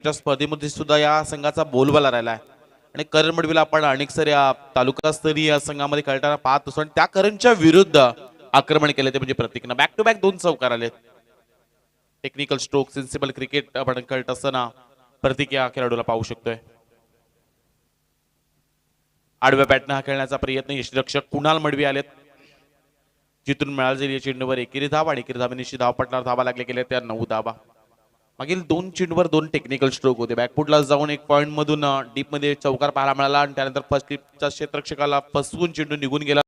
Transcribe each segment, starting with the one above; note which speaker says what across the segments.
Speaker 1: क्रिकेटच्या स्पर्धेमध्ये सुद्धा या संघाचा बोलबाला राहिला आहे आणि करण मडवीला आपण अनेक सर या तालुकास्तरीय संघामध्ये खेळताना पाहत असतो आणि त्या करणच्या विरुद्ध आक्रमण केले ते म्हणजे प्रतीकनं बॅक टू बॅक 2 चौकार आले. टेक्निकल स्ट्रोक सेन्सिबल क्रिकेट आपण खेळत असताना प्रतीक या खेळाडूला पाहू शकतोय. आडव्या बॅटनं हा खेळण्याचा प्रयत्न यष्टीरक्षक कुणाल मडवी आलेत. जिथून मिळालेल्या चेंडूवर एकेरी धाव आणि एकेरी धावेनिशी धावपटणार धावा लागले गेले त्या 9 धावा. मागील 2 चेंडूवर 2 टेक्निकल स्ट्रोक होते. बॅकफुटला जाऊन एक पॉइंट मधून डीप मध्ये चौकार पाहायला मिळाला आणि त्यानंतर फर्स्ट क्लिपच्या क्षेत्ररक्षकाला फसवून चेंडू निघून गेला.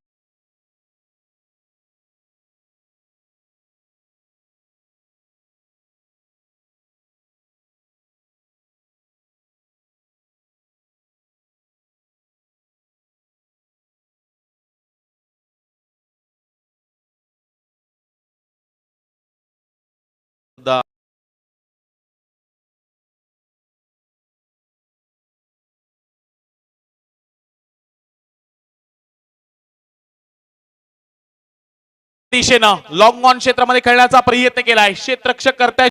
Speaker 1: दिशेनं लॉंग ऑन क्षेत्रामध्ये खेळण्याचा प्रयत्न केलाय. क्षेत्ररक्षक करताय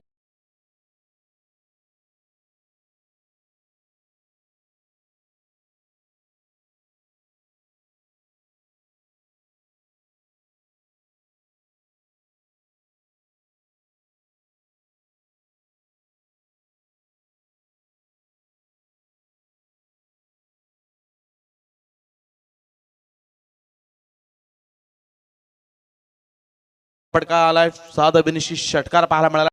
Speaker 1: फटका आलाय. साधा बिनशी षटकार पाहायला मिळाला.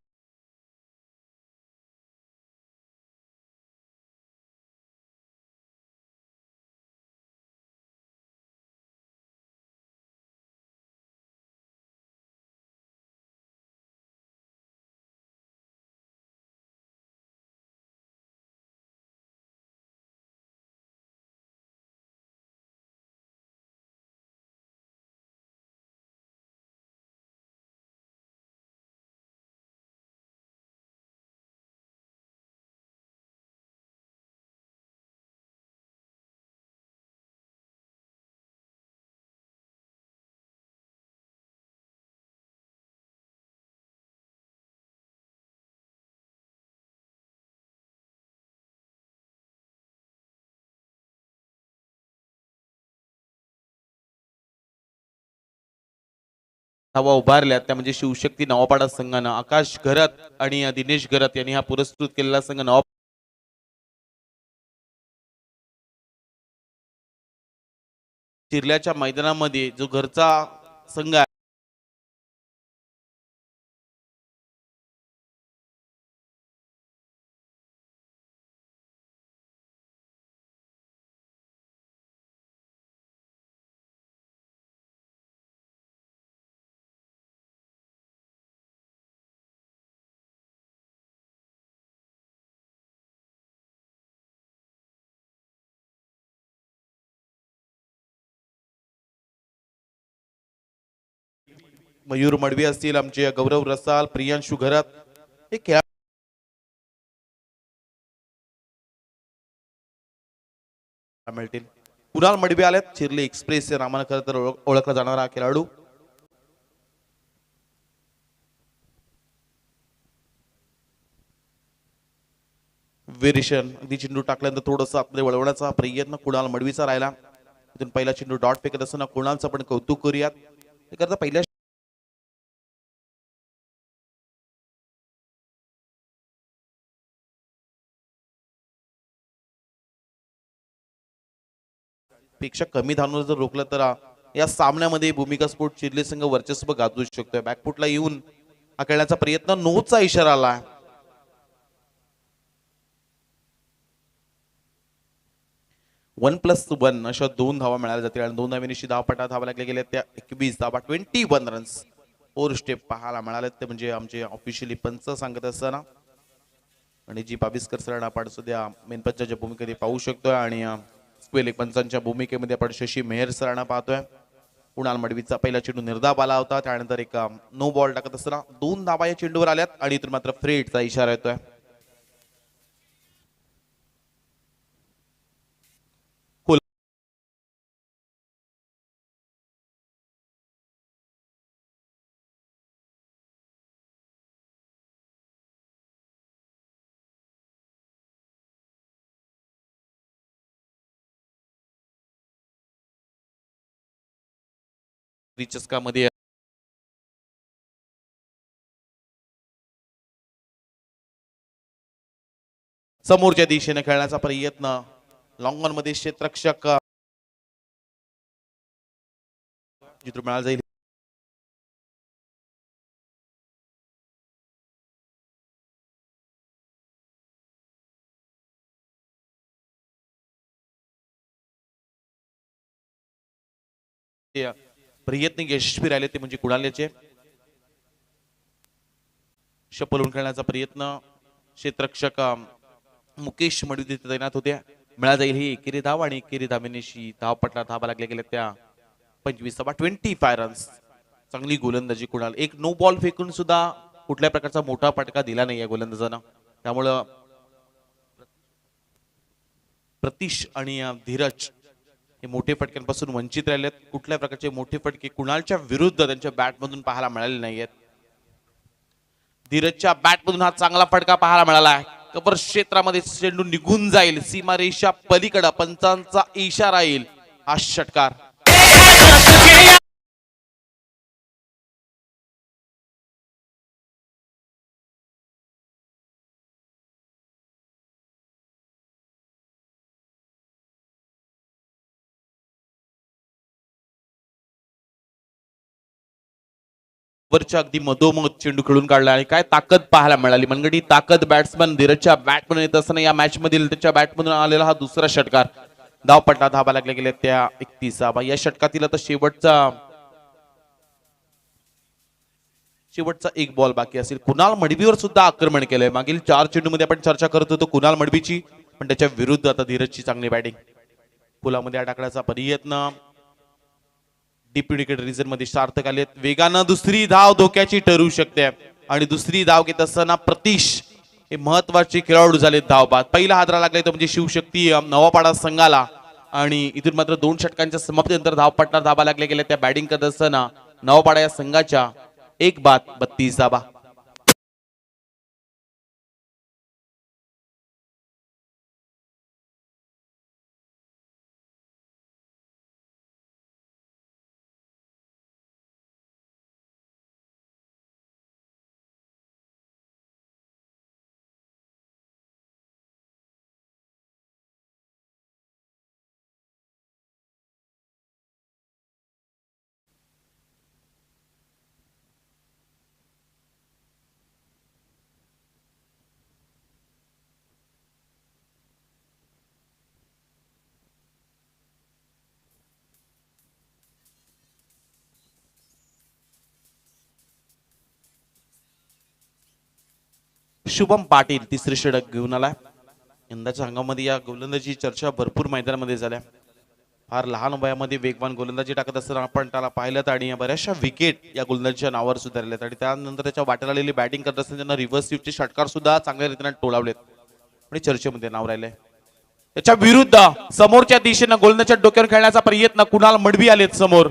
Speaker 1: धावा उभारल्या त्या म्हणजे शिवशक्ती नवापाडा संघानं आकाश घरत आणि दिनेश घरत यांनी हा पुरस्कृत केलेला संघ नवा चिरल्याच्या मैदानामध्ये जो घरचा संघ आहे मयूर मडवी असतील, आमचे गौरव रसाल, प्रियांशु घरत हे खेळा मिळतील. कुणाल मडवी आलेत. चिरले एक्सप्रेस या नावानं खरं तर ओळखला जाणारा हा खेळाडू. वेरिशन अगदी चेंडू टाकल्यानंतर थोडंसं आपले वळवण्याचा प्रयत्न कुणाल मडवीचा राहिला. इथून पहिला चेंडू डॉट फेकत असताना कुणालचं आपण कौतुक करूयात. ते करता पहिल्या पेक्षा कमी धावून जर रोखलं तर या सामन्यामध्ये भूमिका स्पोर्ट चिरले संघ वर्चस्व गाजवू शकतोय. बॅकफुटला येऊन हा खेळण्याचा प्रयत्न नोचा इशारा आला. 1+1 अशा 2 धावा मिळाल्या जातील आणि 2 धावेनिशी धावपटा धावा लागले गेले त्या 21 धावा 21 रन्स 4 स्टेप पाहायला मिळाले. ते म्हणजे आमचे ऑफिशियली पंच सांगत असताना आणि जी बाविस्कर सरांना आपण सध्या मेन पंचाच्या भूमिकेमध्ये पाहू शकतोय आणि स्क्वेल पंचांच्या भूमिकेमध्ये आपण शशी मेहर सरांना पाहतोय. कुणाल मडवीचा पहिला चेंडू निर्धाव आला होता. त्यानंतर एक नो बॉल टाकत असताना 2 धावा या चेंडूवर आल्यात आणि इथून मात्र फ्रेडचा इशारा येतोय. चस्कामध्ये समोरच्या दिशेने खेळण्याचा प्रयत्न, लॉंग ऑन मध्ये क्षेत्ररक्षक जिथून मिळाला जाईल. प्रयत्न यशस्वी राहिले ते म्हणजे कुणाल्याचे शपलून खेळण्याचा प्रयत्न, क्षेत्ररक्षक मुकेश मडवी तिथे तैनात होत्या. मिळा जाईल ही एकेरी धाव आणि एकेरी धावेनेशी धावपटला धावा लागल्या गेल्या त्या 25 रन्स. चांगली गोलंदाजी कुणाल, एक नो बॉल फेकून सुद्धा कुठल्या प्रकारचा मोठा फटका दिला नाही या गोलंदाजानं. त्यामुळं प्रतीश आणि धीरज हे मोठे फटक्यांपासून वंचित राहिलेत. कुठल्या प्रकारचे मोठे फटके कुणालच्या विरुद्ध त्यांच्या बॅटमधून पाहायला मिळाले नाहीयेत. धीरजच्या बॅटमधून हा चांगला फटका पाहायला मिळाला आहे. कव्हर क्षेत्रामध्ये चेंडू निघून जाईल, सीमारेषा पलीकडे पंचांचा इशारा येईल. हा षटकार वरच्या अगदी मधोमध चेंडू खेळून काढला आणि काय ताकद पाहायला मिळाली. मनगटी ताकद बॅट्समन धीरजच्या बॅटमधून येत असताना या मॅच मधील त्याच्या बॅटमधून आलेला हा दुसरा षटकार. धावपट्टा धाबा लागले गेले त्या 31. या षटकातील आता शेवटचा एक बॉल बाकी असेल. कुणाल मडवीवर सुद्धा आक्रमण केलंय. मागील 4 चेंडूमध्ये आपण चर्चा करत होतो कुणाल मडवीची, पण त्याच्या विरुद्ध आता धीरजची चांगली बॅटिंग. पुलामध्ये अडकण्याचा प्रयत्न, डीप विकेट रिझन मध्ये सार्थक आलेत. वेगानं दुसरी धाव धोक्याची ठरू शकते आणि दुसरी धाव घेत असताना प्रतीश हे महत्वाचे खेळाडू झालेत धावबाद. पहिला हादरा लागलाय तो म्हणजे शिवशक्ती नवापाडा संघाला आणि इथून मात्र 2 षटकांच्या समाप्तीनंतर धावपट्टा धाबा लागले गेले त्या बॅटिंग करत असताना नवापाडा या संघाच्या 1 बाद 32 धाबा. शुभम पाटील तिसरे षटक घेऊन आलाय. यंदाच्या हंगामामध्ये या गोलंदाजी चर्चा भरपूर मैदानामध्ये झाल्या. फार लहान वयामध्ये वेगवान गोलंदाजी टाकत असताना आपण त्याला पाहिलं आणि बऱ्याचशा विकेट या गोलंदाजीच्या नावावर सुधारल्यात आणि त्यानंतर त्याच्या वाट्याला आलेली बॅटिंग करत असताना त्यांना रिव्हर्स स्वीपचे षटकार सुद्धा चांगल्या रीतीने टोलावलेत आणि चर्चेमध्ये नाव राहिलंय. त्याच्या विरुद्ध समोरच्या दिशेनं गोलंदाजीच्या डोक्यावर खेळण्याचा प्रयत्न कुणाल मडवी आलेत समोर.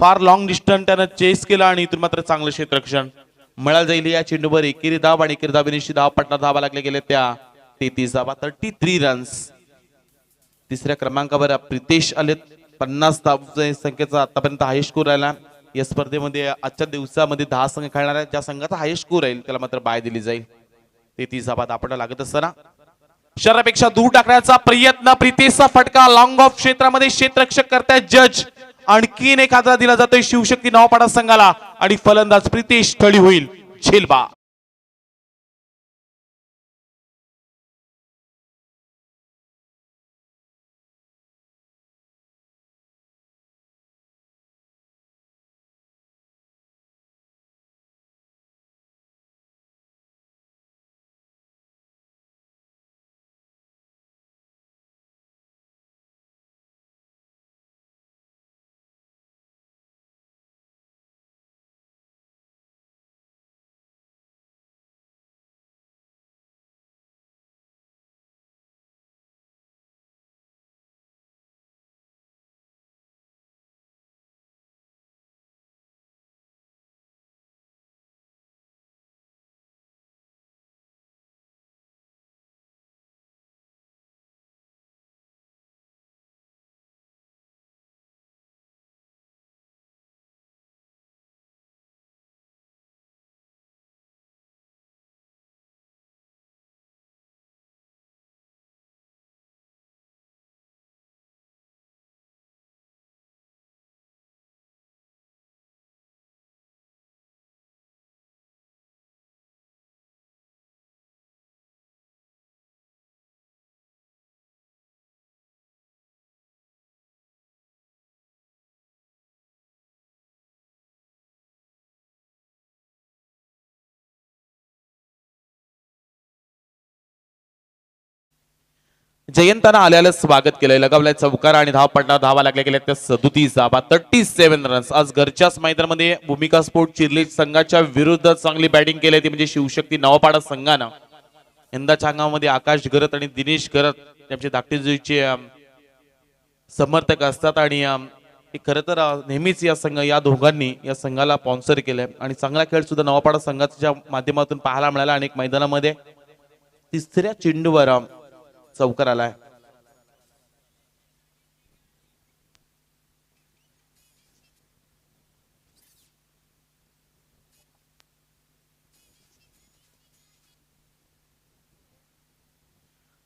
Speaker 1: फार लॉंग डिस्टन्स त्यानं चेस केला आणि इथून मात्र चांगलं क्षेत्ररक्षण. मिळाल जाईल या चेंडूवर एकेरी धाव आणि एकेरी धावेनिशी धावपट्टा धावा लागले गेले त्या 33 धावा. 33 रन्स. तिसऱ्या क्रमांकावर प्रितेश आलेत. 50 धावांच्या संख्येचा आतापर्यंत हायस्ट स्कोर राहिला या स्पर्धेमध्ये. आजच्या दिवसामध्ये 10 संघ खेळणार आहेत. ज्या संघाचा हायस्ट स्कोर राहील त्याला मात्र बाय दिली जाईल. 33 धावा दापटा लागत असताना शरीरापेक्षा दूर टाकण्याचा प्रयत्न, प्रितेशचा फटका लॉंग ऑफ क्षेत्रामध्ये क्षेत्ररक्षक करतायत जज. आणखीन एक हादरा दिला जातोय शिवशक्ती नवापाडा संघाला आणि फलंदाज प्रितेश ठळी होईल झेलबा. जयंतानं आल्याला स्वागत केलंय. लगावलाय चौकार आणि धावपट्टा धावा लागल्या गेल्या त्या 37 धावा, 37 रन्स. आज घरच्याच मैदानामध्ये भूमिका स्पोर्ट चिर्लेट संघाच्या विरुद्ध चांगली बॅटिंग केली ती म्हणजे शिवशक्ती नवापाडा संघानं. यंदाच्या अंगामध्ये आकाश गरत आणि दिनेश गरत त्यांचे धाकटीचे समर्थक असतात आणि खरं तर नेहमीच या दोघांनी या संघाला स्पॉन्सर केलंय आणि चांगला खेळ सुद्धा नवापाडा संघाच्या माध्यमातून पाहायला मिळाला. अनेक मैदानामध्ये तिसऱ्या चेंडूवर चौकार आलाय.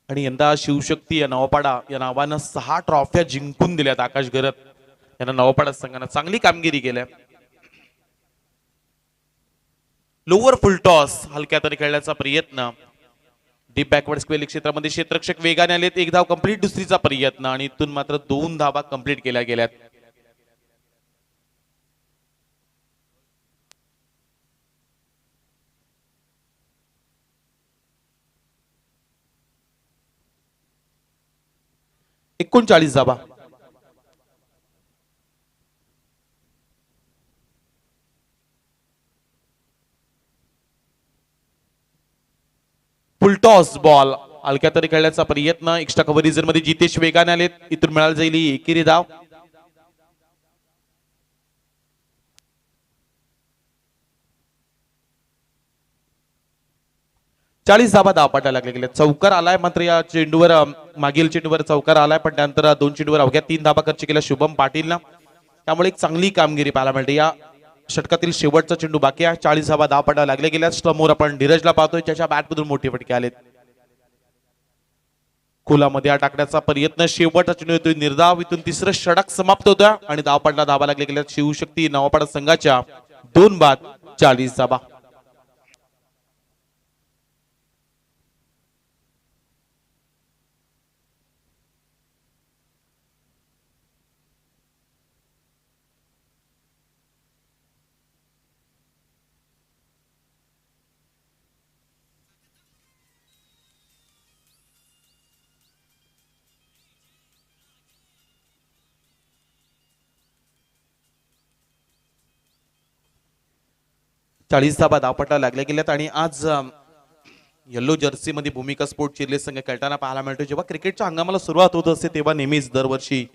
Speaker 1: आणि यंदा शिवशक्ती या नवापाडा या नावानं 6 ट्रॉफ्या जिंकून दिल्यात. आकाश गरत यांना नवापाडा संघानं चांगली कामगिरी केल्या. लोअर फुल टॉस हलक्या तरी खेळण्याचा प्रयत्न. डीप बॅकवर्ड स्क्वेअर क्षेत्रामध्ये क्षेत्ररक्षक वेगाने आलेत. एक धाव कंप्लीट, दुसरीचा प्रयत्न आणि इथून मात्र 2 धावा कंप्लीट केल्या गेल्यात. एकूण 40 धावा. फुलटॉस बॉल हलक्या तरी खेळण्याचा प्रयत्न. एक्स्ट्रा कव्हर मध्ये जितेश वेगाने आलेत. इथून मिळाली जाईल एकेरी धाव. चाळीस धावा धावपट्टा लागले गेले. चौकार आलाय मात्र या चेंडूवर मागील चेंडूवर चौकार आलाय पण त्यानंतर 2 चेंडूवर अवघ्या 3 धावा खर्च केल्या शुभम पाटीलनं. त्यामुळे एक चांगली कामगिरी पाहायला मिळते. या षटकातील शेवटचा चेंडू बाकी आहे. 40 धावा धावपट्टा लागले गेल्या. समोर आपण धीरजला पाहतोय त्याच्या बॅटमधून मोठे फटके आलेत. खोलामध्ये टाकण्याचा प्रयत्न. शेवटचा चेंडू येतोय निर्धाव. इथून तिसरं षटक समाप्त होतं आणि धावपट्टा धावा लागले गेल्या शिवशक्ती नवापाडा संघाच्या 2 बाद 40 धावा. चाळीस धावा धावपट्टा लागल्या गेल्यात आणि आज येल्लो जर्सी मध्ये भूमिका स्पोर्ट चिर्ले संघ खेळताना पाहायला मिळतो. जेव्हा क्रिकेटच्या हंगामाला सुरुवात होत असते तेव्हा नेहमीच दरवर्षी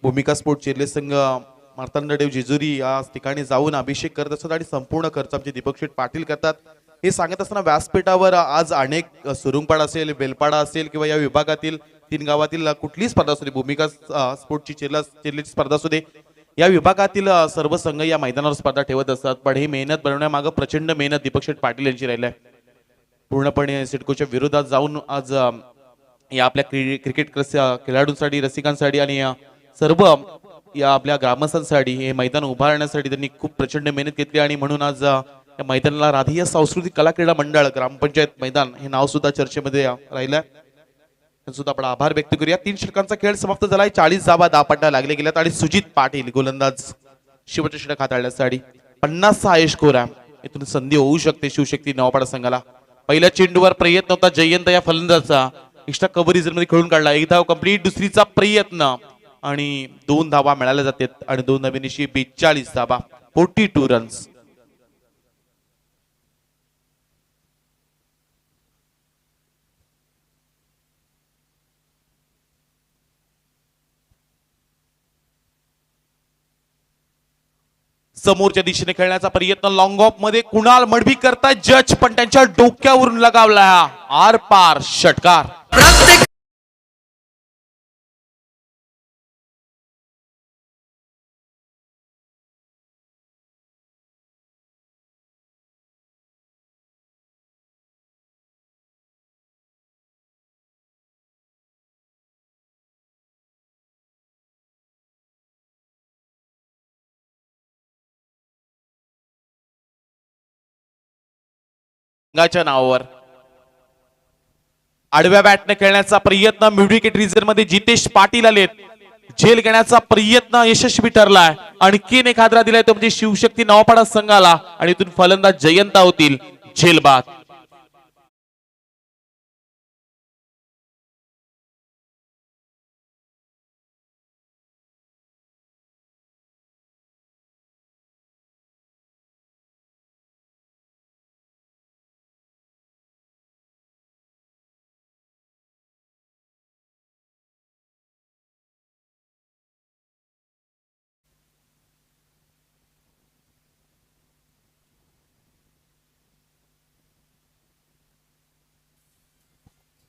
Speaker 1: भूमिका स्पोर्ट चिर्ले संघ मार्तंडदेव जेजुरी या ठिकाणी जाऊन अभिषेक करत असतात आणि संपूर्ण खर्च आमचे दीपक शेठ पाटील करतात. हे सांगत असताना व्यासपीठावर आज अनेक सुरुंगपाडा असेल, बेलपाडा असेल किंवा या विभागातील 3 गावातील कुठलीही स्पर्धा असू दे, भूमिका स्पोर्टची चिर्लेची स्पर्धा असू दे, या विभागातील सर्व संघ या मैदानावर स्पर्धा ठेवत असतात. पण ही मेहनत बनवण्यामागे प्रचंड मेहनत दीपक शेठ पाटील यांची राहिली आहे. पूर्णपणे सिडकोच्या विरोधात जाऊन आज या आपल्या क्रिकेट खेळाडूंसाठी, रसिकांसाठी आणि सर्व या आपल्या ग्रामस्थांसाठी हे मैदान उभारण्यासाठी त्यांनी खूप प्रचंड मेहनत घेतली आणि म्हणून आज या मैदानाला राधीय सांस्कृतिक कला क्रीडा मंडळ ग्रामपंचायत मैदान हे नाव सुद्धा चर्चेमध्ये राहिलंय. सुद्धा आपण आभार व्यक्त करूया. 3 षटकांचा खेळ समाप्त झालाय. 40 धावा धावपट्टा लागले गेल्यात आणि सुजित पाटील गोलंदाज शेवटचे षटक हाताळण्यासाठी 50 हा स्कोर आहे. इथून संधी होऊ शकते शिवशक्ती नवापाडा संघाला. पहिल्या चेंडूवर प्रयत्न होता जयंत या फलंदाजाचा. एक्स्ट्रा कव्हर मध्ये खेळून काढला. 1 धाव कंप्लीट, दुसरीचा प्रयत्न आणि 2 धावा मिळाल्या जातात आणि 2 धावेनिशी 42 धावा, 42 रन्स. समोरच्या दिशेने खेळण्याचा प्रयत्न. लॉंग ऑफ मध्ये कुणाल मडवी करताय जज पण त्यांच्या डोक्यावरून लगावला आर पार षटकार. संघाच्या नावावर आडव्या बॅटने खेळण्याचा प्रयत्न. मिडविकेट रिझर्व मध्ये जितेश पाटील आलेत. झेल घेण्याचा प्रयत्न यशस्वी ठरलाय. आणखीन एक हादरा दिलाय तो म्हणजे शिवशक्ती नवापाडा संघाला आणि इथून फलंदाज जयंत होतील झेल बाद.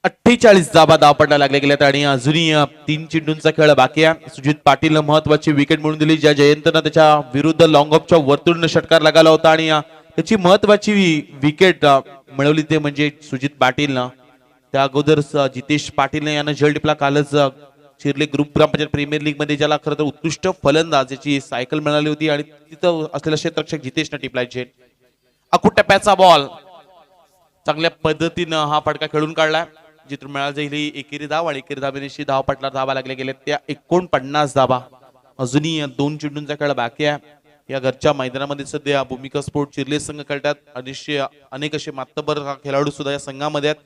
Speaker 1: 48 धाबा धावपडला लागले गेल्यात आणि अजूनही 3 चेंडूंचा खेळ बाकी आहे. सुजित पाटीलनं महत्वाची विकेट मिळवून दिली, ज्या जयंतनं त्याच्या विरुद्ध लॉंग ऑफच्या वरतून षटकार लगावला होता आणि त्याची महत्वाची विकेट मिळवली ते म्हणजे सुजित पाटीलनं. त्या अगोदर जितेश पाटील यानं झेल टिपला कालच चिर्ले ग्रुप ग्रामपंचायत प्रीमियर लीग मध्ये, ज्याला खरं तर उत्कृष्ट फलंदाज याची सायकल मिळाली होती आणि तिथं असलेला क्षेत्ररक्षक जितेशनं टिपलाय झेल. अकूट टप्प्याचा बॉल चांगल्या पद्धतीनं हा फटका खेळून काढलाय, जिथून मिळाला जाईल ही एकेरी धाव आणि एकेरी धावेनिशी धाव पटला धावा लागले गेले त्या 49 धावा. अजूनही 2 चेंडूंचा खेळ बाकी आहे. या घरच्या मैदानामध्ये सध्या भूमिका स्पोर्ट चिर्ले संघ खेळतात. अनेक असे मातबर खेळाडू सुद्धा या संघामध्ये आहेत,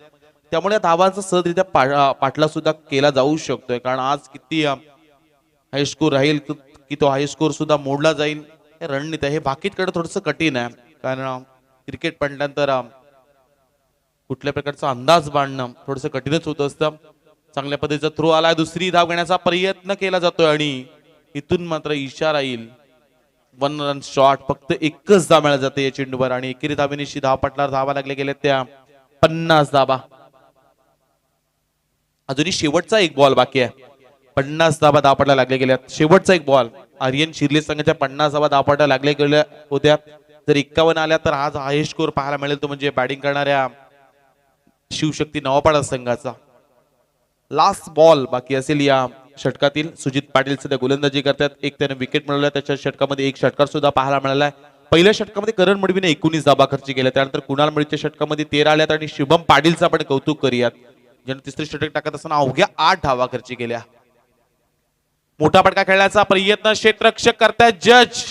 Speaker 1: त्यामुळे या धावांचा सहजरित्या पाठला सुद्धा केला जाऊ शकतोय. कारण आज किती हाय स्कोर राहील की तो हाय स्कोर सुद्धा मोडला जाईल हे रणनीती आहे. हे भाकीतकडे थोडस कठीण आहे, कारण क्रिकेट म्हटल्यानंतर कुठल्या प्रकारचा अंदाज बांधणं थोडस कठीणच होत असतं. चांगल्या पद्धतीचा थ्रो आलाय, दुसरी धाव घेण्याचा प्रयत्न केला जातोय आणि इथून मात्र इशारा येईल. 1 रन शॉट, फक्त एकच धाव मिळाली जाते या चेंडूवर आणि एकेरी धावेनिशी धाव पटला धावा लागले गेले त्या 50 धावा. अजूनही शेवटचा एक बॉल बाकी आहे. 50 धावा धावपडला लागले गेल्यात. शेवटचा एक बॉल. आर्यन शिर्ले संघाच्या 50 धावा धावपडला लागले गेल्या होत्या. जर 51 आल्या तर आज हाय स्कोर पाहायला मिळेल तो म्हणजे बॅटिंग करणाऱ्या शिवशक्ती नवापाडा संघाचा. लास्ट बॉल बाकी असेल या षटकातील. सुजित पाटील सध्या गोलंदाजी करतात. एक त्याने विकेट मिळवला, त्याच्या षटकामध्ये एक षटकार सुद्धा पाहायला मिळालाय. पहिल्या षटकामध्ये करण मडवीने 19 धावा खर्च केल्या, त्यानंतर कुणाल मडवीच्या षटकामध्ये 13 आल्यात आणि शुभम पाटीलचं आपण कौतुक करूयात, ज्याने तिसरे षटक टाकत असताना अवघ्या 8 धावा खर्च केल्या. मोठा फटका खेळण्याचा प्रयत्न क्षेत्ररक्षक करतायत जज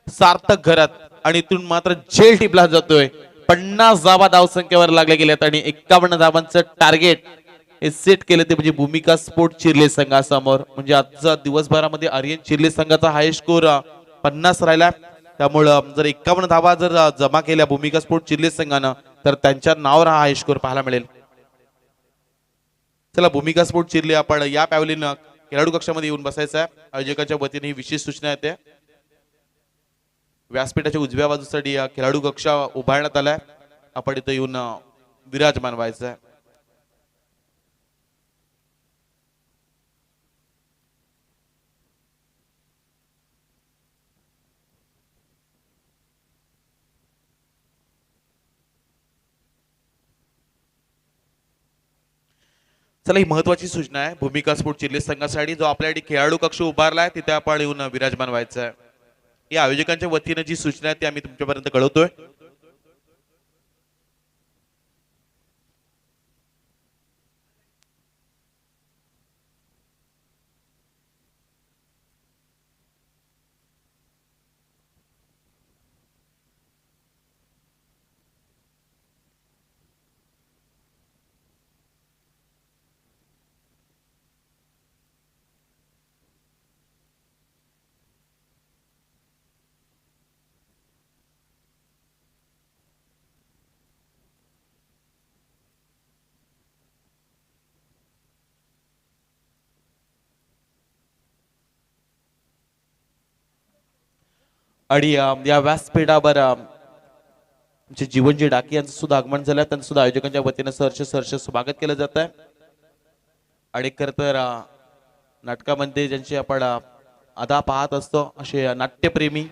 Speaker 1: सार्थक घरात आणि इथून मात्र झेल टिपला जातोय. 50 धावा धावसंख्येवर लागले गेल्यात आणि 51 धावांचं टार्गेट हे सेट केलं ते म्हणजे भूमिका स्पोर्ट चिर्ले संघासमोर. म्हणजे आजच्या दिवसभरामध्ये आर्यन चिर्ले संघाचा हाय स्कोर 50 राहिला, त्यामुळं जर 51 धावा जर जमा केल्या भूमिका स्पोर्ट चिर्ले संघानं तर त्यांच्या नावावर हा हाय स्कोर पाहायला मिळेल. चला, भूमिका स्पोर्ट चिर्ले आपण या पॅव्हलियन खेळाडू कक्षामध्ये येऊन बसायचं आहे. आयोजकांच्या वतीने ही विशेष सूचना येते. व्यासपीठाच्या उजव्या बाजूसाठी खेळाडू कक्ष उभारण्यात आलाय. आपण इथं येऊन विराजमान व्हायचं आहे. चला, ही महत्वाची सूचना आहे भूमिका स्पोर्ट चिर्ले संघासाठी. जो आपल्यासाठी खेळाडू कक्ष उभारलाय तिथे आपण येऊन विराजमान व्हायचं आहे. या आयोजकांच्या वतीने जी सूचना आहे ती आम्ही तुमच्यापर्यंत कळवतोय. आणि या व्यासपीठावर जीवनजी डाकी यांचं सुद्धा आगमन झालं. त्यांचं सुद्धा आयोजकांच्या वतीने सहर्ष स्वागत केलं जात आहे. आणि खर तर नाटकामध्ये ज्यांची आपण अदा पाहत असतो असे नाट्यप्रेमी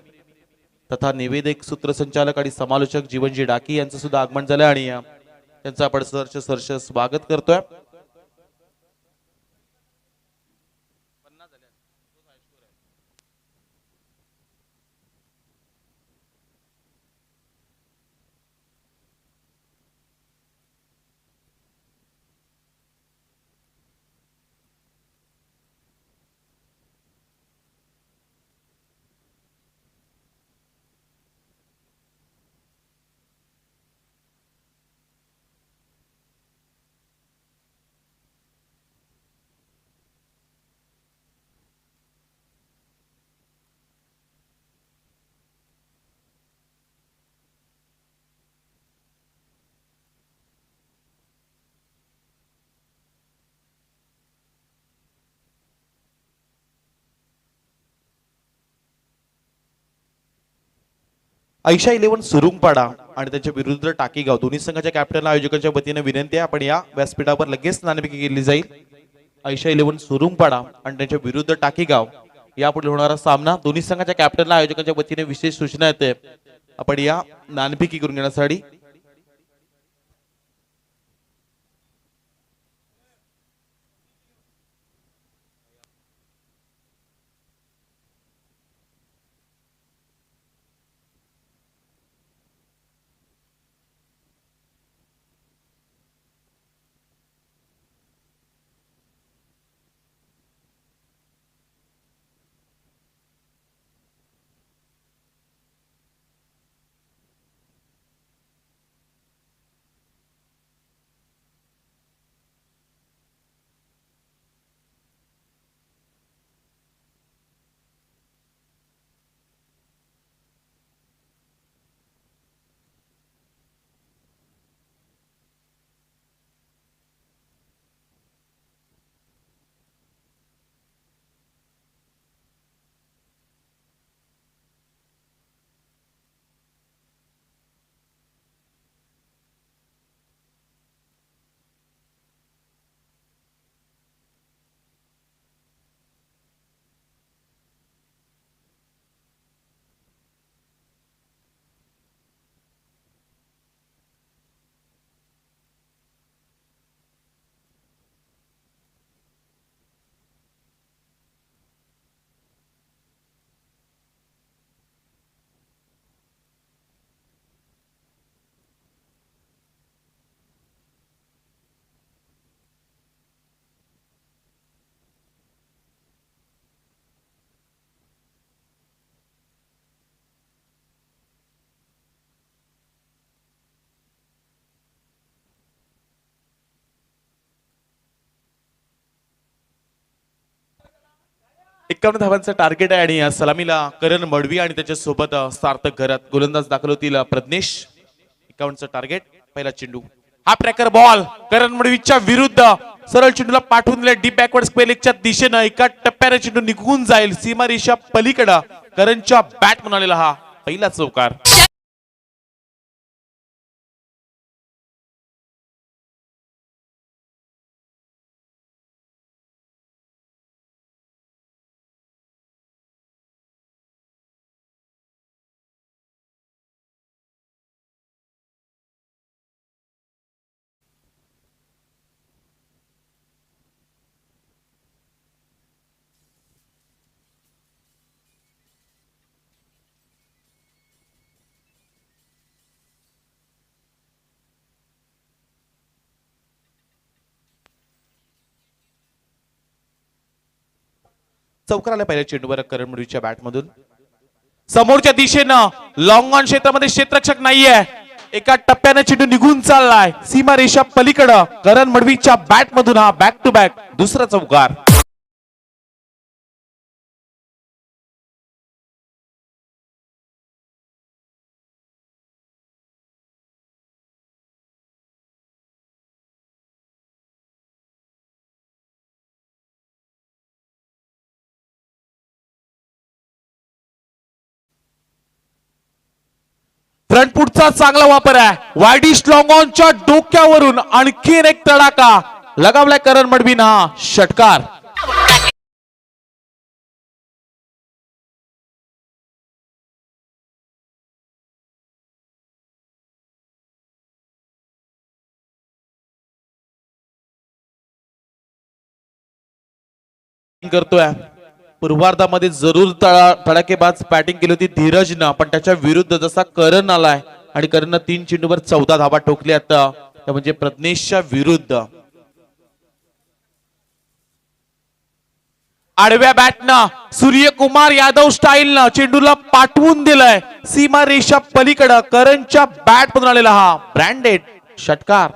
Speaker 1: तथा निवेदक, सूत्रसंचालक आणि समालोचक जीवनजी डाकी यांचं सुद्धा आगमन झालं आणि त्यांचं आपण सहर्ष स्वागत करतोय. आयशा 11 सुरुंगपाडा आणि त्याच्या विरुद्ध टाकीगाव दोन्ही संघाच्या कॅप्टनला आयोजकांच्या वतीने विनंती आहे, आपण या व्यासपीठावर लगेच नाणेफेकी केली जाईल. आयशा 11 सुरुंगपाडा आणि त्यांच्या विरुद्ध टाकीगाव यापुढे होणारा सामना. दोन्ही संघाच्या कॅप्टनला आयोजकांच्या वतीने विशेष सूचना येते, आपण या नाणेफेकी करून घेण्यासाठी. एकावन्न धावांचं टार्गेट आहे आणि या सलामीला करण मडवी आणि त्याच्या सोबत सार्थक घरात गोलंदाज दाखल होतील. प्रज्ञेश 51चं टार्गेट. पहिला चेंडू हा ट्रॅकर बॉल करण मडवीच्या विरुद्ध सरळ चेंडूला पाठवून दिले डीप बॅकवर्ड स्क्वेअर लेगच्या दिशेनं. एका टप्प्याने चेंडू निघून जाईल सीमारेषा पलीकडे. करणच्या बॅट म्हणालेला हा पहिला चौकार. चौकार आला पहिल्या चेंडूवर करण मडवीच्या बॅट मधून. समोरच्या दिशेनं लॉंग ऑन क्षेत्रामध्ये क्षेत्ररक्षक नाहीये. एका टप्प्याने चेंडू निघून चाललाय सीमारेषा पलीकडे. करण मडवीच्या बॅट मधून हा बॅक टू बॅक दुसरा चौकार. फ्रंट फुटचा चांगला वापर आहे. वायडिश लॉंग ऑनच्या डोक्यावरून आणखीन एक तडाखा लगावलाय करण मडवीनं हा षटकार. करतोय पूर्वार्धामध्ये जरूर तडाखेबाज बॅटिंग केली होती धीरजनं, पण त्याच्या विरुद्ध जसा करण आलाय आणि करणनं 3 चेंडूवर 14 धावा ठोकल्या आता. म्हणजे प्रज्ञेशच्या विरुद्ध आडव्या बॅटनं सूर्यकुमार यादव स्टाईलनं चेंडूला पाठवून दिलाय सीमा रेषा पलीकडे. करणच्या बॅट मधून आलेला हा ब्रँडेड षटकार.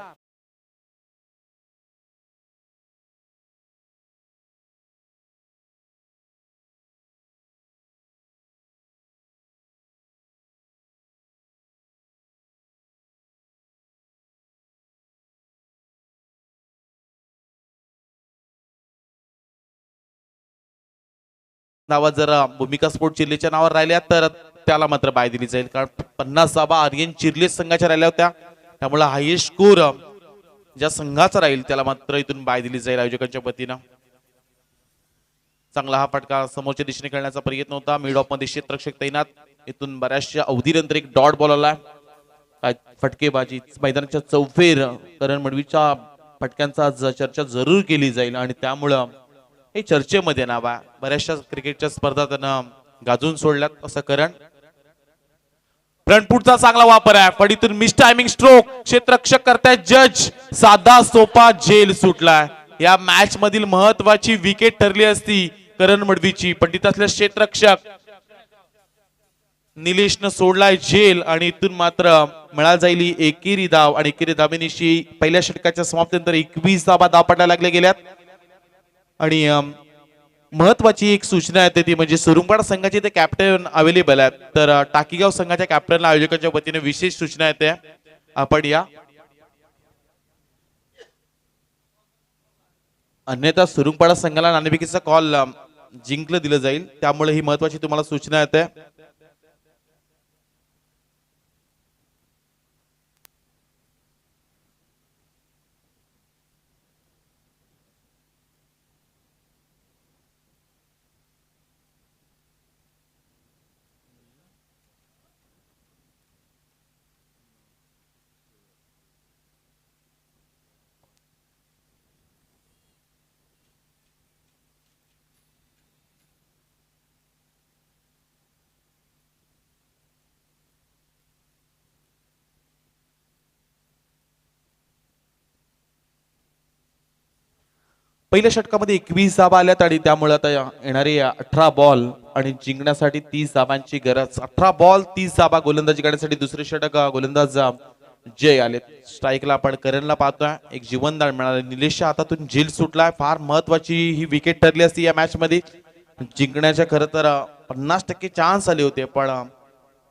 Speaker 1: नावात जरा भूमिका स्पोर्ट चिल्लीच्या नावावर राहिल्या तर त्याला मात्र बाय दिली जाईल, कारण 50 धावा आर्यन चिर्लेज संघाच्या राहिल्या होत्या, त्यामुळे हायेस्ट स्कोर ज्या संघाचा राहील त्याला मात्र इथून बाय दिली जाईल आयोजकांच्या वतीनं. चांगला हा फटका समोरच्या दिशेने खेळण्याचा प्रयत्न होता, मिड ऑफ मध्ये क्षेत्ररक्षक तैनात, इथून बऱ्याचशा अवधीनंतर एक डॉट बॉल आला. फटकेबाजी मैदानाच्या चौफेर करण मडवीच्या फटक्यांचा आज चर्चा जरूर केली जाईल आणि त्यामुळं हे चर्चेमध्ये ना बऱ्याचशा क्रिकेटच्या स्पर्धा त्यांना गाजून सोडल्यात असं करण. फ्रंटफुटचा चांगला वापर आहे, फडीतून मिस टायमिंग स्ट्रोक, क्षेत्ररक्षक करतायत जज, साधा सोपा झेल सुटलाय. या मॅच मधील महत्वाची विकेट ठरली असती करण मडवीची, पण तिथे असलेला क्षेत्ररक्षक निलेशनं सोडलाय झेल आणि इथून मात्र मिळाला जाईल एकेरी धाव आणि एकेरी धावेनिशी पहिल्या षटकाच्या समाप्तीनंतर 21 धावा धावपटाला लागल्या गेल्यात. आणि महत्वाची एक सूचना आहे ती म्हणजे सुरुंगपाडा संघाचे ते कॅप्टन अवेलेबल आहेत, तर टाकीगाव संघाच्या कॅप्टनला आयोजकांच्या वतीने विशेष सूचना येते, आपण या, अन्यथा सुरुंगपाडा संघाला नाणेफेकीचा कॉल जिंकलं दिलं जाईल, त्यामुळे ही महत्वाची तुम्हाला सूचना येते. पहिल्या षटकामध्ये 21 धावा आल्यात आणि त्यामुळे आता येणारे 18 बॉल आणि जिंकण्यासाठी 30 धावांची गरज. 18 बॉल 30 धावा गोलंदाजी करण्यासाठी दुसरे षटक गोलंदाज जय आले. स्ट्राईकला आपण करणला पाहतोय, एक जीवनदान मिळाले, निलेशच्या हातातून झेल सुटलाय. फार महत्वाची ही विकेट ठरली असती या मॅच मध्ये, जिंकण्याच्या खरं तर 50% चान्स आले होते, पण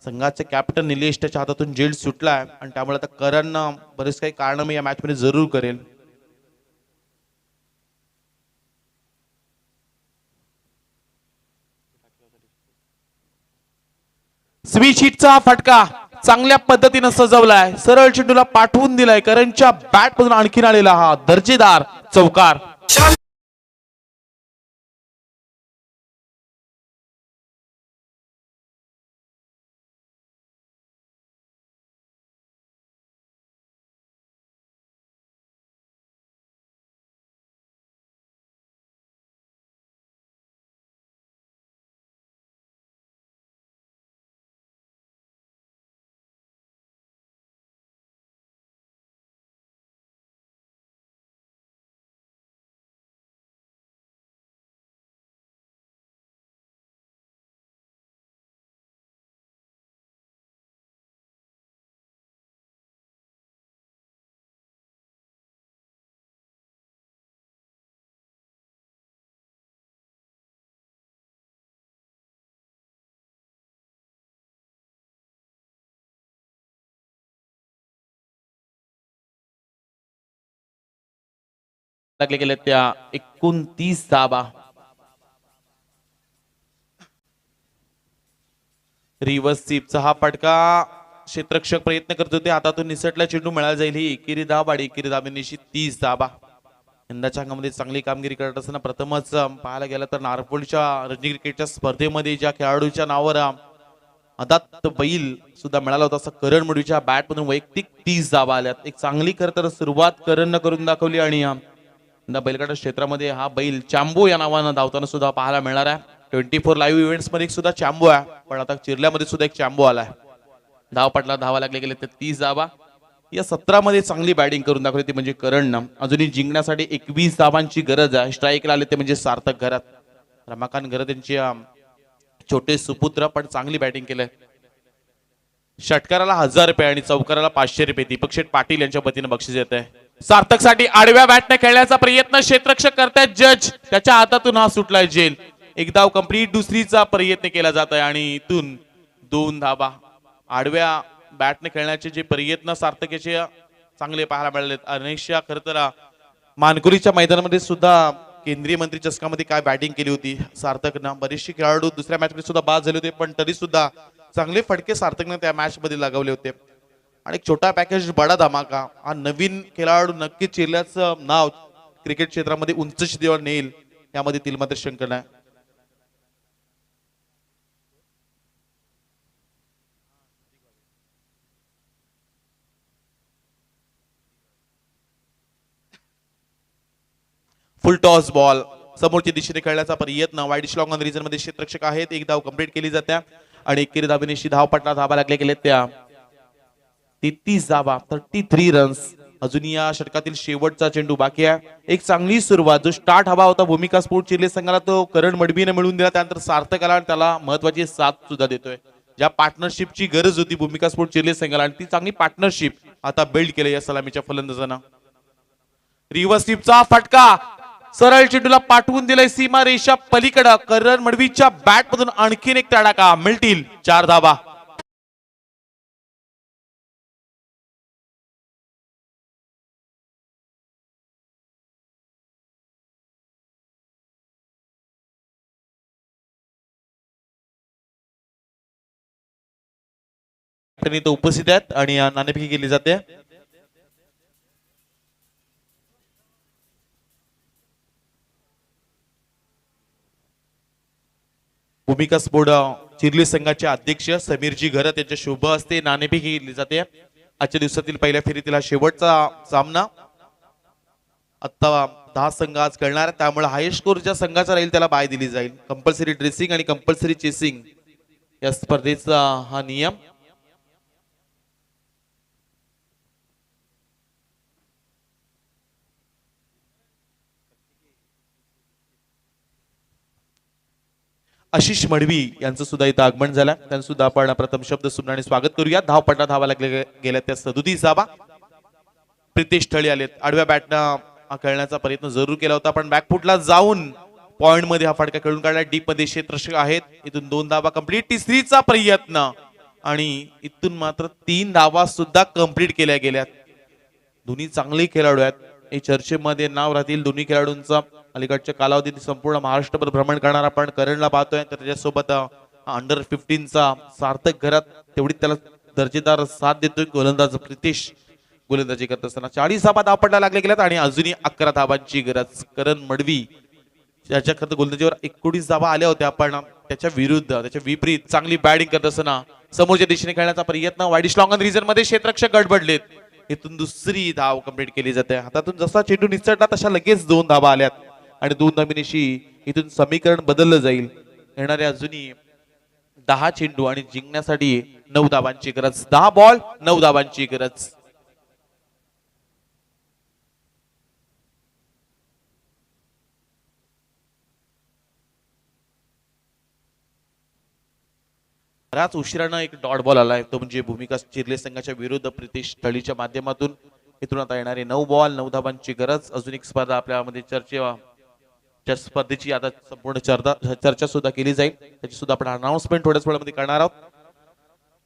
Speaker 1: संघाचे कॅप्टन निलेश त्याच्या हातातून झेल सुटलाय आणि त्यामुळे आता करण बरेच काही कारण या मॅच मध्ये जरूर करेल. स्विच हिटचा फटका चांगल्या पद्धतीने सजवलाय, सरळ चेंडूला पाठवून दिलाय, करणच्या बॅट मधून आणखीन आलेला हा दर्जेदार चौकार. लागले गेले त्या 29 धावा. रिव्हर्स स्वीपचा हा फटका क्षेत्ररक्षक प्रयत्न करत होते, हातातून निसटला चेंडू, मिळाला जाईल ही एकेरी धाव आणि एकेरी धावेनिशी 30 धावा. यंदाच्या अंगामध्ये चांगली कामगिरी करत असताना प्रथमच पाहायला गेलं तर नारपोलच्या रणजी क्रिकेटच्या स्पर्धेमध्ये ज्या खेळाडूच्या नावावर अदात बैल सुद्धा मिळाला होता, असं करण मडवीच्या बॅट मधून वैयक्तिक 30 धावा आल्यात. एक चांगली खरं तर सुरुवात करणनं करून दाखवली आणि बैलगाडा क्षेत्रामध्ये हा बैल चॅम्बो या नावानं धावताना सुद्धा पाहायला मिळणार आहे. 24 लाईव्ह इव्हेंट्स मध्ये सुद्धा चॅम्बो आहे, पण आता चिरल्यामध्ये सुद्धा एक चॅम्बो आलाय. धावपटला धावा लागले गेले तर 30 धावा. या 17 मध्ये चांगली बॅटिंग करून दाखवली ती म्हणजे करणनं. अजूनही जिंकण्यासाठी 21 धावांची गरज आहे. स्ट्राईकला आले ते म्हणजे सार्थक घरात, रमाकांत घरात यांची छोटे सुपुत्र, पण चांगली बॅटिंग केलंय. षटकाराला 1000 रुपये आणि चौकाराला 500 रुपये दीपक शेठ पाटील यांच्या वतीने बक्षीस येत आहे. सार्थक साठी आडव्या बॅटने खेळण्याचा प्रयत्न क्षेत्ररक्षक करतायत जज, त्याच्या हातातून हा सुटलाय झेल. एक धाव कंप्लीट, दुसरीचा प्रयत्न केला जात आहे आणि इथून 2 धावा. आडव्या बॅटने खेळण्याचे जे प्रयत्न सार्थकेचे चांगले पाहायला मिळाले. अनेकशा खरं तर मानकुरीच्या मैदानामध्ये सुद्धा केंद्रीय मंत्री चषकामध्ये काय बॅटिंग केली होती सार्थकनं. बरेचसे खेळाडू दुसऱ्या मॅच मध्ये सुद्धा बाद झाले होते, पण तरी सुद्धा चांगले फटके सार्थकने त्या मॅच मध्ये लगावले होते आणि एक छोटा पॅकेज बडा धमाका हा नवीन खेळाडू नक्कीच चिरल्याचं नाव क्रिकेट क्षेत्रामध्ये उंच शिखरावर नेईल यामध्ये तिलमात्र शंका नाही. फुल टॉस बॉल समोरच्या दिशेने खेळण्याचा प्रयत्न वाईड लॉंग ऑन रिजन मध्ये क्षेत्ररक्षक आहेत. एक धाव कंप्लीट केली जाते आणि एकेरी धावेनिशी धावपटला धावा लागले गेले त्या 33 धावा 33 रन्स. अजून या षटकातील शेवटचा चेंडू बाकी आहे. एक चांगली सुरुवात जो स्टार्ट हवा होता भूमिका स्पोर्ट चिर्ले संघाला तो करण मडबीने मिळून दिला. त्यानंतर सार्थक आला आणि त्याला महत्वाची साथ सुद्धा देतोय. ज्या पार्टनरशिपची गरज होती भूमिका स्पोर्ट चिर्ले संघाला आणि ती चांगली पार्टनरशिप आता बिल्ड केली या सलामीच्या फलंदाजांना. रिव्हर्स स्वीपचा फटका सरळ चेंडूला पाठवून दिलंय सीमा रेषा पलीकडे. करण मडवीच्या बॅट मधून आणखीन एक तडाखा मिळतील 4 धावा. तो उपस्थित आहेत आणि नाणेफेकी केली जाते. भूमिका स्पोर्ट चिर्ले संघाचे अध्यक्ष समीरजी घरत यांच्या शुभ हस्ते नाणेफेकी केली जाते. आजच्या दिवसातील पहिल्या फेरीतील हा शेवटचा सामना. आता 10 संघ आज खेळणार त्यामुळे हायेस्ट स्कोर ज्या संघाचा राहील त्याला बाय दिली जाईल. कंपल्सरी ड्रेसिंग आणि कंपल्सरी चेसिंग या स्पर्धेचा हा नियम. आशिष मडवी यांचं सुद्धा इथं आगमन झालं. त्यांचं सुद्धा आपण प्रथम शब्द सुमनाने स्वागत करूया. धावपटला धावा लागले गेल्या त्या 37 धावा. प्रितेश ठळी आलेत. आडव्या बॅटनं खेळण्याचा प्रयत्न जरूर केला होता पण बॅकफुटला जाऊन पॉइंट मध्ये हा फटका खेळून काढला. डीप मध्ये क्षेत्ररक्षक आहेत. इथून 2 धावा कंप्लीट. तिसरीचा प्रयत्न आणि इथून मात्र 3 धावा सुद्धा कंप्लीट केल्या गेल्यात. दोन्ही चांगले खेळाडू आहेत. हे चर्चेमध्ये नाव राहतील दोन्ही खेळाडूंचा. अलीकडच्या कालावधीत संपूर्ण महाराष्ट्रभर भ्रमण करणारा आपण करणला पाहतोय. तर त्याच्यासोबत अंडर 15चा सार्थक घरात तेवढी त्याला दर्जेदार साथ देतोय गोलंदाज प्रितेश गोलंदाजी करत असताना. 40 धावा धावपटला लागले गेल्यात आणि अजूनही 11 धावांची गरज. करण मडवी ज्याच्या खरं गोलंदाजीवर 19 धावा आल्या होत्या पण त्याच्या विरुद्ध त्याच्या विपरीत चांगली बॅटिंग करत असताना समोरच्या दिशेने खेळण्याचा प्रयत्न. वाईड लॉंग ऑन रिजन मध्ये क्षेत्ररक्षक गडबडलेत. इथून दुसरी धाव कंप्लीट केली जाते. हातातून जसा चेंडू निसटला तशा लगेच 2 धावा आल्यात आणि 2 धावेनिशी इथून समीकरण बदललं जाईल. येणारे अजूनही 10 चेंडू आणि जिंकण्यासाठी 9 धावांची गरज. 10 बॉल 9 धावांची गरज. बराच उशिरानं एक डॉट बॉल आलाय तो म्हणजे भूमिका चिर्ले संघाच्या विरुद्ध प्रितेश ठळीच्या माध्यमातून. इथून आता येणारे 9 बॉल 9 धावांची गरज. अजून एक स्पर्धा आपल्यामध्ये चर्चेच्या स्पर्धेची आता संपूर्ण चर्चा सुद्धा केली जाईल. त्याची सुद्धा आपण अनाउन्समेंट थोड्याच वेळामध्ये करणार आहोत.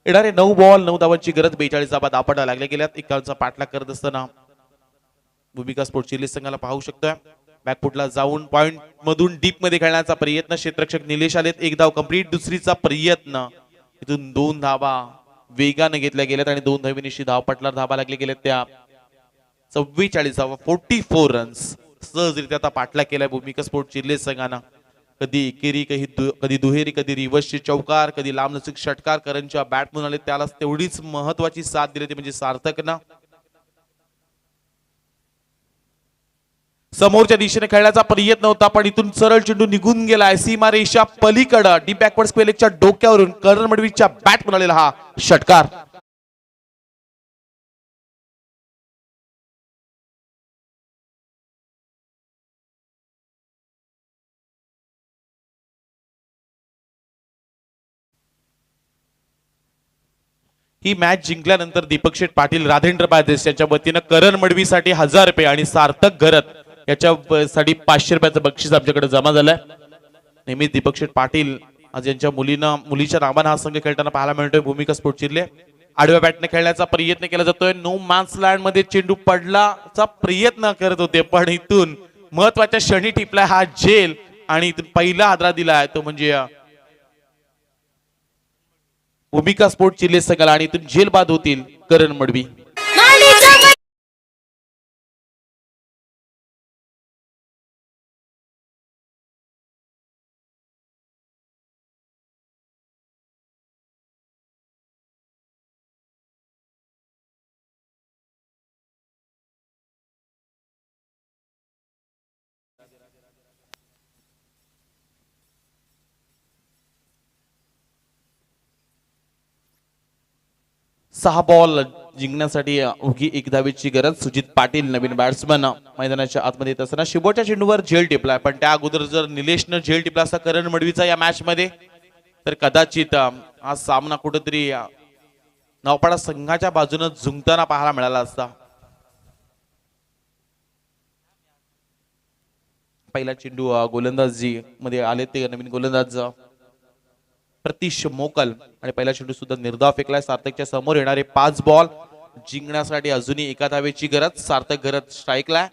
Speaker 1: येणारे 9 बॉल 9 धावांची गरज. 42 धावा धावपटा लागल्या गेल्यात. 51चा पाठलाग करत असताना भूमिका स्पोर्ट चिर्ले संघाला पाहू शकतोय. बॅकफुटला जाऊन पॉइंट मधून डीप मध्ये खेळण्याचा प्रयत्न. क्षेत्ररक्षक निलेश आलेत. 1 धाव कंप्लीट. दुसरीचा प्रयत्न. इथून 2 धावा वेगाने घेतल्या गेल्यात आणि 2 धावेनिशी धावपटला धावा लागले गेल्यात त्या 44 धावा 44 रन्स. सहजरित्या आता पाठलाग केलाय भूमिका स्पोर्ट चिर्ले संघानं. कधी एकेरी कधी दुहेरी कधी रिव्हर्सची चौकार कधी लांब लचक षटकार करणच्या बॅटमधून आले त्याला तेवढीच महत्वाची साथ दिली ती म्हणजे सार्थकनं. समोरच्या दिशेने खेळण्याचा प्रयत्न होता पण इथून सरळ चेंडू निघून गेलाय सीमा रेषा पलीकडे. डीप बॅकवर्ड स्क्वेअरच्या डोक्यावरून करण मडवीच्या बॅट मिळालेला हा षटकार. ही मॅच जिंकल्यानंतर दीपक शेठ पाटील राधेंद्र पादेश यांच्या वतीनं करण मडवीसाठी 1000 रुपये आणि सार्थक घरत याच्यासाठी 500 रुपयाचं बक्षीस आमच्याकडे जमा झालंय. नेहमीच दीपक शेठ पाटील आज यांच्या मुलीच्या नावानं हा संघ खेळताना पाहायला मिळतोय. भूमिका स्पोर्ट चिर्ले आडव्या बॅटने खेळण्याचा प्रयत्न केला जातोय. नो मॅन्स लँड मध्ये चेंडू पडलाचा प्रयत्न करत होते पण इथून महत्वाच्या क्षणी टिपलाय हा झेल आणि इथून पहिला हादरा दिलाय तो म्हणजे भूमिका स्पोर्ट चिल्ले संघाला आणि इथून झेल बाद होतील करण मडवी. सहा बॉल जिंकण्यासाठी उगी एक धावेची गरज. सुजित पाटील नवीन बॅट्समन मैदानाच्या आतमध्ये येत असताना शेवटच्या चेंडूवर झेल टिपलाय, पण त्या अगोदर जर निलेशनं झेल टिपला असता करण मडवीचा या मॅच मध्ये तर कदाचित हा सामना कुठेतरी नौपाडा संघाच्या बाजूने झुंकताना पाहायला मिळाला असता. पहिला चेंडू गोलंदाजी मध्ये आले ते नवीन गोलंदाज प्रतीश मोकल आणि पहिला चेंडू सुद्धा निर्धाव फेकलाय. सार्थकच्या समोर येणारे 5 बॉल जिंकण्यासाठी अजूनही एका धावेची गरज. सार्थक गरज स्ट्राईकला.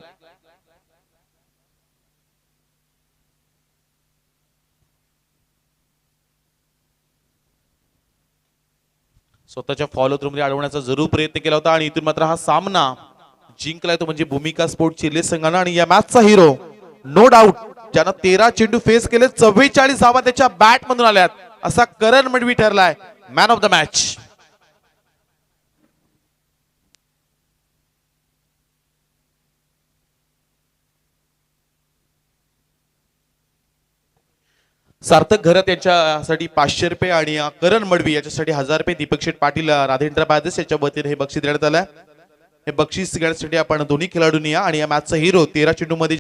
Speaker 1: स्वतःच्या फॉलो थ्रू मध्ये अडवण्याचा जरूर प्रयत्न केला होता आणि इथून मात्र हा सामना जिंकलाय तो म्हणजे भूमिका स्पोर्ट चिल्ले संघानं. आणि या मॅचचा हिरो नो डाऊट ज्यानं 13 चेंडू फेस केले, 44 धावा त्याच्या बॅट मधून आल्यात असा करण मडवी ठरलाय man of the match. Sarthak Gharat यांच्यासाठी 500 रुपये आणि करण मडवी याच्यासाठी 1000 रुपये. दीपक शेठ पाटील राधेंद्र बादेस याच्या वतीने हे बक्षीस देण्यात आलंय. हे बक्षीस घेण्यासाठी आपण दोन्ही खेळाडूंनी या आणि या मॅचचा हिरो 13 चेंडू मध्ये